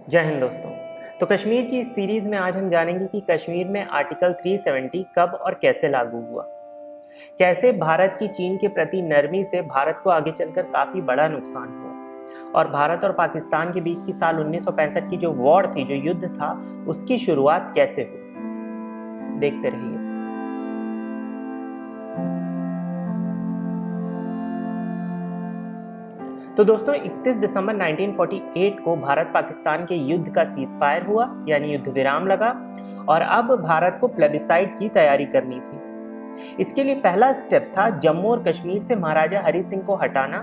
जय हिंद दोस्तों। तो कश्मीर की इस सीरीज़ में आज हम जानेंगे कि कश्मीर में आर्टिकल 370 कब और कैसे लागू हुआ, कैसे भारत की चीन के प्रति नरमी से भारत को आगे चलकर काफ़ी बड़ा नुकसान हुआ और भारत और पाकिस्तान के बीच की साल 1965 की जो वॉर थी, जो युद्ध था, उसकी शुरुआत कैसे हुई। देखते रहिए। तो दोस्तों 31 दिसंबर 1948 को भारत पाकिस्तान के युद्ध का सीज़फायर हुआ, यानी युद्ध विराम लगा और अब भारत को प्लेबिसाइड की तैयारी करनी थी। इसके लिए पहला स्टेप था जम्मू और कश्मीर से महाराजा हरि सिंह को हटाना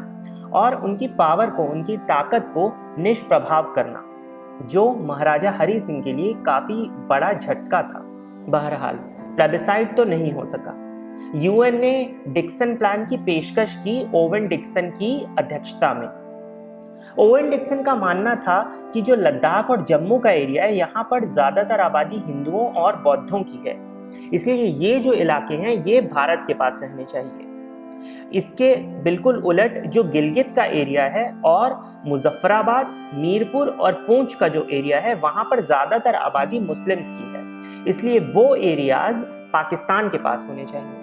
और उनकी पावर को, उनकी ताकत को निष्प्रभाव करना, जो महाराजा हरि सिंह के लिए काफ़ी बड़ा झटका था। बहरहाल प्लेबिसाइड तो नहीं हो सका। यूएन ने डिक्सन प्लान की पेशकश की ओवन डिक्सन की अध्यक्षता में। ओवन डिक्सन का मानना था कि जो लद्दाख और जम्मू का एरिया है, यहाँ पर ज्यादातर आबादी हिंदुओं और बौद्धों की है, इसलिए ये जो इलाके हैं ये भारत के पास रहने चाहिए। इसके बिल्कुल उलट जो गिलगित का एरिया है और मुजफ्फराबाद, मीरपुर और पूंछ का जो एरिया है, वहां पर ज्यादातर आबादी मुस्लिम्स की है, इसलिए वो एरियाज पाकिस्तान के पास होने चाहिए।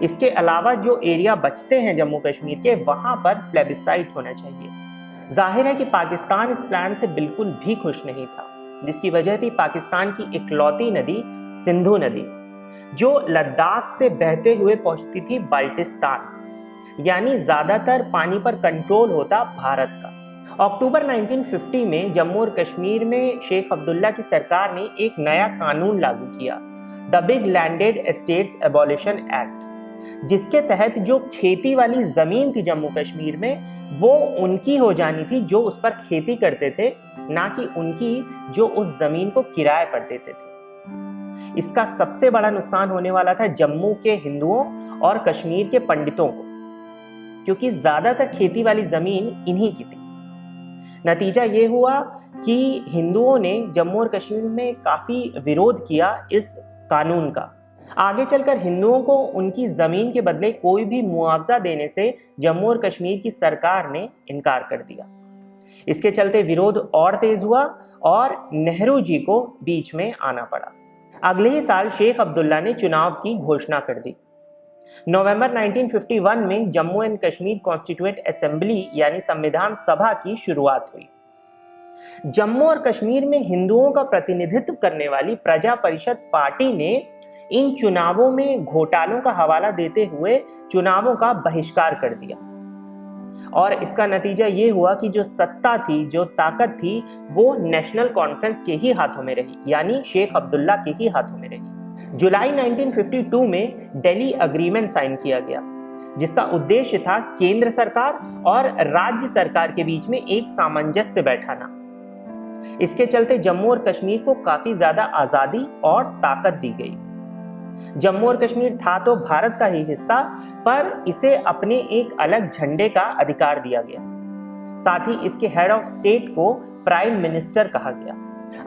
इसके अलावा जो एरिया बचते हैं जम्मू कश्मीर के, वहां पर प्लेबिसाइट होना चाहिए। जाहिर है कि पाकिस्तान इस प्लान से बिल्कुल भी खुश नहीं था, जिसकी वजह थी पाकिस्तान की इकलौती नदी सिंधु नदी, जो लद्दाख से बहते हुए पहुंचती थी बाल्टिस्तान, यानी ज्यादातर पानी पर कंट्रोल होता भारत का। अक्टूबर 1950 में जम्मू और कश्मीर में शेख अब्दुल्ला की सरकार ने एक नया कानून लागू किया, the big landed estates abolition act, जिसके तहत जो खेती वाली जमीन थी जम्मू कश्मीर में, वो उनकी हो जानी थी जो उस पर खेती करते थे, ना कि उनकी जो उस जमीन को किराए पर देते थे। इसका सबसे बड़ा नुकसान होने वाला था जम्मू के हिंदुओं और कश्मीर के पंडितों को, क्योंकि ज्यादातर खेती वाली जमीन इन्हीं की थी। नतीजा ये हुआ कि हिंदुओं ने जम्मू और कश्मीर में काफी विरोध किया इस कानून का। आगे चलकर हिंदुओं को उनकी जमीन के बदले कोई भी मुआवजा देने से जम्मू और कश्मीर की सरकार ने इनकार कर दिया। इसके चलते विरोध और तेज हुआ और नेहरू जी को बीच में आना पड़ा। अगले ही साल शेख अब्दुल्ला ने चुनाव की घोषणा कर दी। नवंबर 1951 में Jammu and Kashmir constituent assembly यानी संविधान सभा की शुरुआत हुई। जम्मू और कश्मीर में हिंदुओं का प्रतिनिधित्व करने वाली प्रजा परिषद पार्टी ने इन चुनावों में घोटालों का हवाला देते हुए चुनावों का बहिष्कार कर दिया और इसका नतीजा ये हुआ कि जो सत्ता थी, जो ताकत थी, वो नेशनल कॉन्फ्रेंस के ही हाथों में रही, यानी शेख अब्दुल्ला के ही हाथों में रही। जुलाई 1952 में दिल्ली एग्रीमेंट साइन किया गया, जिसका उद्देश्य था केंद्र सरकार और राज्य सरकार के बीच में एक सामंजस्य बैठाना। इसके चलते जम्मू और कश्मीर को काफी ज्यादा आजादी और ताकत दी गई। जम्मू और कश्मीर था तो भारत का ही हिस्सा, पर इसे अपने एक अलग झंडे का अधिकार दिया गया। साथ ही इसके हेड ऑफ स्टेट को प्राइम मिनिस्टर कहा गया।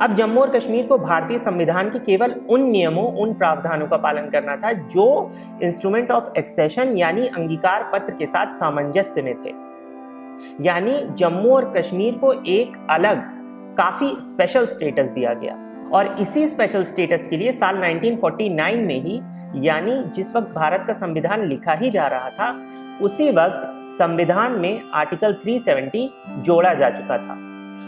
अब जम्मू और कश्मीर को भारतीय संविधान के केवल उन नियमों, उन प्रावधानों का पालन करना था जो इंस्ट्रूमेंट ऑफ एक्सेशन यानी अंगीकार पत्र के साथ सामंजस्य में थे। यानी जम्मू और कश्मीर को एक अलग, काफी स्पेशल स्टेटस दिया गया और इसी स्पेशल स्टेटस के लिए साल 1949 में ही, यानी जिस वक्त भारत का संविधान लिखा ही जा रहा था, उसी वक्त संविधान में आर्टिकल 370 जोड़ा जा चुका था,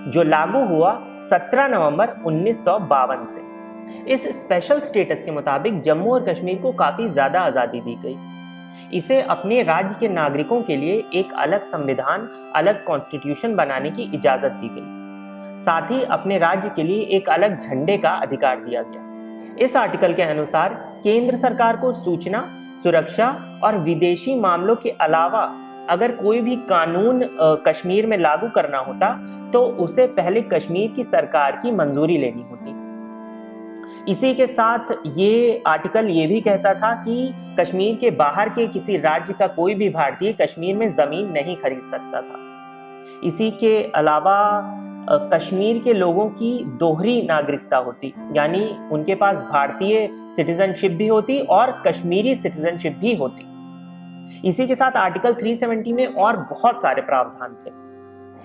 जो लागू हुआ 17 नवंबर 1952 से। इस स्पेशल स्टेटस के मुताबिक जम्मू और कश्मीर को काफी ज्यादा आजादी दी गई। इसे अपने राज्य के नागरिकों के लिए एक अलग संविधान, अलग कॉन्स्टिट्यूशन बनाने की इजाजत दी गई। साथ ही अपने राज्य के लिए एक अलग झंडे का अधिकार दिया गया। इस आर्टिकल के अनुसार केंद्र सरकार को सूचना, सुरक्षा और विदेशी मामलों के अलावा अगर कोई भी कानून कश्मीर में लागू करना होता तो उसे पहले कश्मीर की सरकार की मंजूरी लेनी होती। इसी के साथ ये आर्टिकल ये भी कहता था कि कश्मीर के बाहर के किसी राज्य का कोई भी भारतीय कश्मीर में जमीन नहीं खरीद सकता था। इसी के अलावा कश्मीर के लोगों की दोहरी नागरिकता होती, यानी उनके पास भारतीय सिटीजनशिप भी होती और कश्मीरी सिटीजनशिप भी होती। इसी के साथ आर्टिकल 370 में और बहुत सारे प्रावधान थे।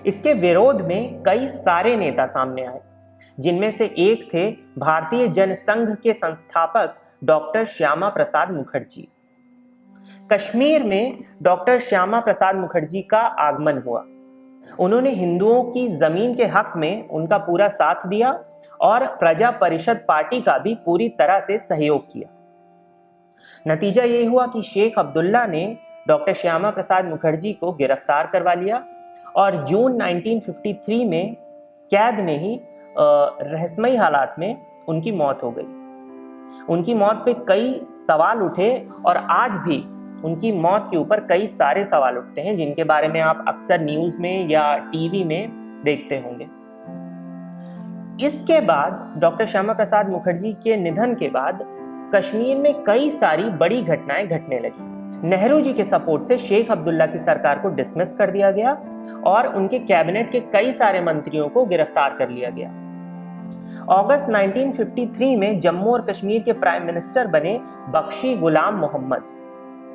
इसके विरोध में कई सारे नेता सामने आए, जिनमें से एक थे भारतीय जनसंघ के संस्थापक डॉक्टर श्यामा प्रसाद मुखर्जी। कश्मीर में डॉक्टर श्यामा प्रसाद मुखर्जी का आगमन हुआ। उन्होंने हिंदुओं की जमीन के हक में उनका पूरा साथ दिया और प्रजा परिषद पार्टी का भी पूरी तरह से सहयोग किया। नतीजा ये हुआ कि शेख अब्दुल्ला ने डॉक्टर श्यामा प्रसाद मुखर्जी को गिरफ्तार करवा लिया और जून 1953 में कैद में ही रहस्यमयी हालात में उनकी मौत हो गई। उनकी मौत पे कई सवाल उठे और आज भी उनकी मौत के ऊपर कई सारे सवाल उठते हैं, जिनके बारे में आप अक्सर न्यूज में या टीवी में देखते होंगे। इसके बाद डॉक्टर श्यामा प्रसाद मुखर्जी के निधन के बाद कश्मीर में कई सारी बड़ी घटनाएं घटने लगी। नेहरू जी के सपोर्ट से शेख अब्दुल्ला की सरकार को डिसमिस कर दिया गया और उनके कैबिनेट के कई सारे मंत्रियों को गिरफ्तार कर लिया गया। अगस्त 1953 में जम्मू और कश्मीर के प्राइम मिनिस्टर बने बख्शी गुलाम मोहम्मद।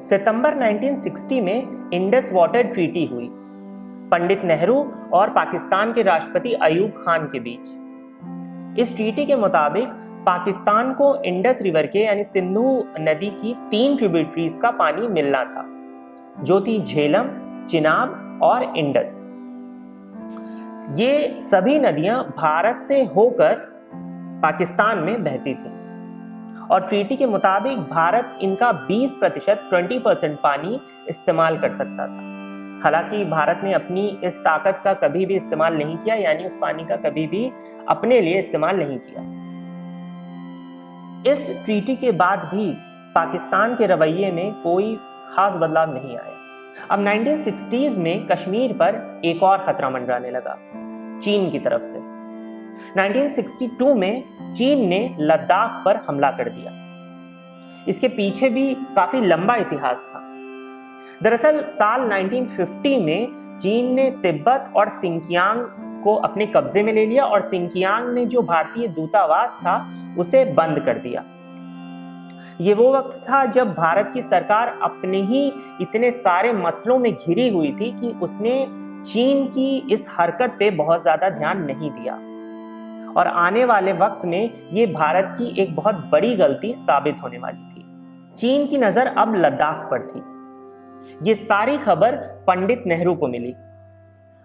सितंबर 1960 में इंडस वाटर ट्रीटी हुई पंडित नेहरू और पाकिस्तान के राष्ट्रपति अयूब खान के बीच। इस ट्रीटी के मुताबिक पाकिस्तान को इंडस रिवर के यानी सिंधु नदी की 3 ट्रिब्यूटरीज का पानी मिलना था, जो थी झेलम, चिनाब और इंडस। ये सभी नदियां भारत से होकर पाकिस्तान में बहती थीं और ट्रीटी के मुताबिक भारत इनका 20% पानी इस्तेमाल कर सकता था। हालांकि भारत ने अपनी इस ताकत का कभी भी इस्तेमाल नहीं किया, यानी उस पानी का कभी भी अपने लिए इस्तेमाल नहीं किया। इस ट्रीटी के बाद भी पाकिस्तान के रवैये में कोई खास बदलाव नहीं आया। अब 1960s में कश्मीर पर एक और खतरा मंडराने लगा, चीन की तरफ से। 1962 में चीन ने लद्दाख पर हमला कर दिया। इसके पीछे भी काफी लंबा इतिहास था। दरअसल साल 1950 में चीन ने तिब्बत और सिंकियांग को अपने कब्जे में ले लिया और सिंकियांग में जो भारतीय दूतावास था उसे बंद कर दिया। ये वो वक्त था जब भारत की सरकार अपने ही इतने सारे मसलों में घिरी हुई थी कि उसने चीन की इस हरकत पे बहुत ज्यादा ध्यान नहीं दिया और आने वाले वक्त में ये भारत की एक बहुत बड़ी गलती साबित होने वाली थी। चीन की नजर अब लद्दाख पर थी। ये सारी खबर पंडित नेहरू को मिली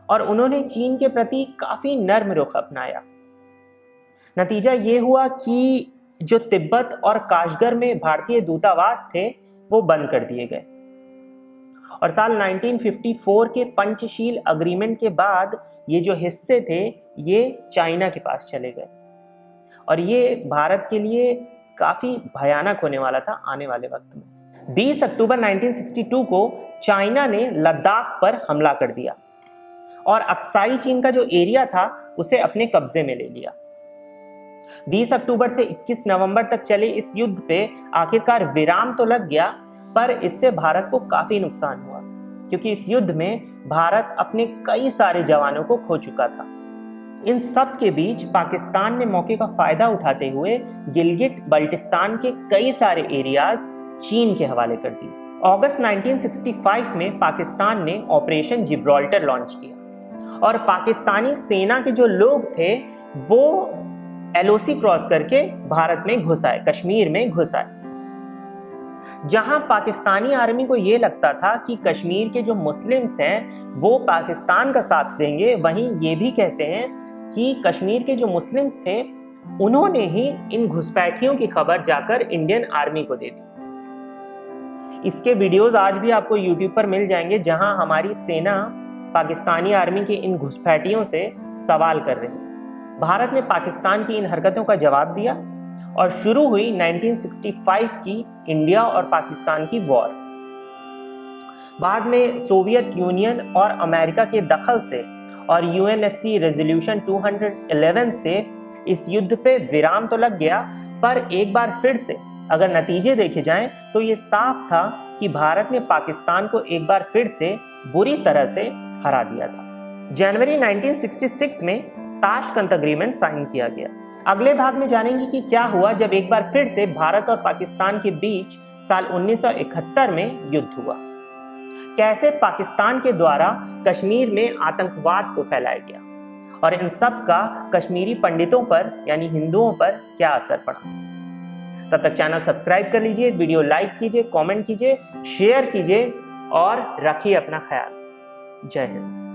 और उन्होंने चीन के प्रति काफी नर्म रुख अपनाया। नतीजा ये हुआ कि जो तिब्बत और काशगर में भारतीय दूतावास थे वो बंद कर दिए गए और साल 1954 के पंचशील अग्रीमेंट के बाद ये जो हिस्से थे ये चाइना के पास चले गए और ये भारत के लिए काफी भयानक होने वाला था आने वाले वक्त में। 20 अक्टूबर 1962 को चाइना ने लद्दाख पर हमला कर दिया और अक्साई चीन का जो एरिया था उसे अपने कब्जे में ले लिया। 20 अक्टूबर से 21 नवंबर तक चले इस युद्ध पे आखिरकार विराम तो लग गया, पर इससे भारत को काफी नुकसान हुआ क्योंकि इस युद्ध में भारत अपने कई सारे जवानों को खो चुका था। इन सब के बीच पाकिस्तान ने मौके का फायदा उठाते हुए गिलगिट बल्टिस्तान के कई सारे एरियाज चीन के हवाले कर दिए। अगस्त 1965 में पाकिस्तान ने ऑपरेशन जिब्राल्टर लॉन्च किया और पाकिस्तानी सेना के जो लोग थे वो LOC क्रॉस करके भारत में घुस आए, कश्मीर में घुस आए। जहां पाकिस्तानी आर्मी को यह लगता था कि कश्मीर के जो मुस्लिम्स हैं वो पाकिस्तान का साथ देंगे, वहीं ये भी कहते हैं कि कश्मीर के जो मुस्लिम्स थे उन्होंने ही इन घुसपैठियों की खबर जाकर इंडियन आर्मी को दे दी। इसके वीडियोस आज भी आपको YouTube पर मिल जाएंगे जहां हमारी सेना पाकिस्तानी आर्मी के इन घुसपैठियों से सवाल कर रही है। भारत ने पाकिस्तान की इन हरकतों का जवाब दिया और शुरू हुई 1965 की इंडिया और पाकिस्तान की वॉर। बाद में सोवियत यूनियन और अमेरिका के दखल से और UNSC रेजोल्यूशन 211 से इस युद्ध पे विराम तो लग गया, पर एक बार फिर से अगर नतीजे देखे जाएं तो ये साफ था कि भारत ने पाकिस्तान को एक बार फिर से बुरी तरह से हरा दिया था। जनवरी 1966 में ताशकंद एग्रीमेंट साइन किया गया। अगले भाग में जानेंगे कि क्या हुआ जब एक बार फिर से भारत और पाकिस्तान के बीच साल 1971 में युद्ध हुआ। कैसे पाकिस्तान के द्वारा कश्मीर में आतंकवाद को फैलाया गया और इन सब का कश्मीरी पंडितों पर यानी हिंदुओं पर क्या असर पड़ा। तब तक चैनल सब्सक्राइब कर लीजिए, वीडियो लाइक कीजिए, कमेंट कीजिए, शेयर कीजिए और रखिए अपना ख्याल। जय हिंद।